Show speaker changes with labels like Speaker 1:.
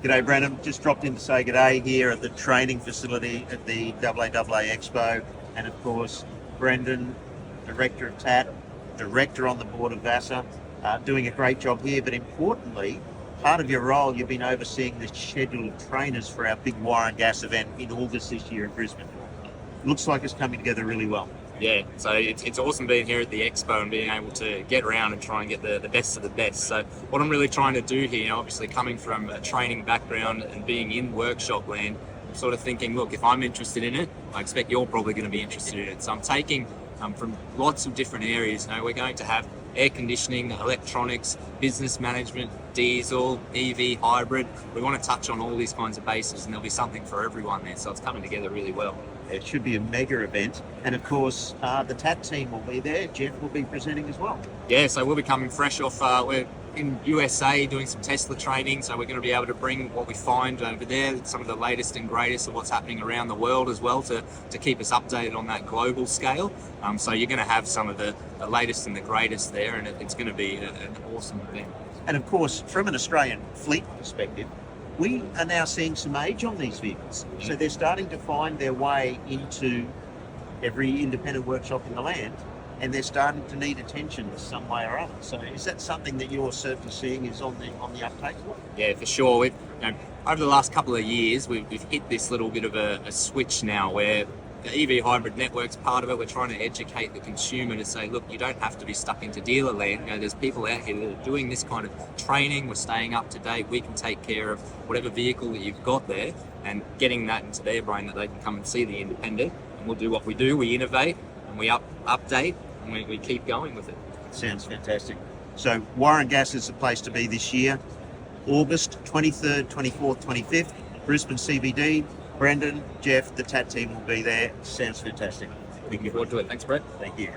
Speaker 1: G'day, Brendan. Just dropped in to say g'day here at the training facility at the AAA Expo. And of course, Brendan, Director of TaT, Director on the board of VASA, doing a great job here. But importantly, part of your role, you've been overseeing the scheduled trainers for our big wire and gas event in August this year in Brisbane. Looks like it's coming together really well.
Speaker 2: Yeah, so it's awesome being here at the Expo and being able to get around and try and get the best of the best. So what I'm really trying to do here, obviously coming from a training background and being in workshop land, I'm sort of thinking, look, if I'm interested in it, I expect you're probably going to be interested in it. So I'm taking from lots of different areas. We're going to have air conditioning, electronics, business management, diesel, EV, hybrid. We want to touch on all these kinds of bases, and there'll be something for everyone there. So it's coming together really well.
Speaker 1: It should be a mega event. And of course, the TaT team will be there. Jeff will be presenting as well.
Speaker 2: Yeah, so we'll be coming fresh off, we're in USA doing some Tesla training, so we're going to be able to bring what we find over there, some of the latest and greatest of what's happening around the world as well to keep us updated on that global scale. So you're going to have some of the latest and the greatest there, and it's going to be an awesome event.
Speaker 1: And of course, from an Australian fleet perspective, we are now seeing some age on these vehicles. So they're starting to find their way into every independent workshop in the land, and they're starting to need attention some way or other. So is that something that you're certainly seeing is on the uptake?
Speaker 2: Yeah, for sure. We've, over the last couple of years, we've hit this little bit of a switch now where the EV hybrid network's part of it. We're trying to educate the consumer to say, look, you don't have to be stuck into dealer land. There's people out here that are doing this kind of training. We're staying up to date. We can take care of whatever vehicle that you've got there and getting that into their brain that they can come and see the independent. And we'll do what we do. We innovate and we update and we keep going with it.
Speaker 1: Sounds fantastic. So wire and gas is the place to be this year. August 23rd, 24th, 25th, Brisbane CBD. Brendan, Jeff, the TaT team will be there. Sounds fantastic.
Speaker 2: Looking forward to it. Thanks, Brett.
Speaker 1: Thank you.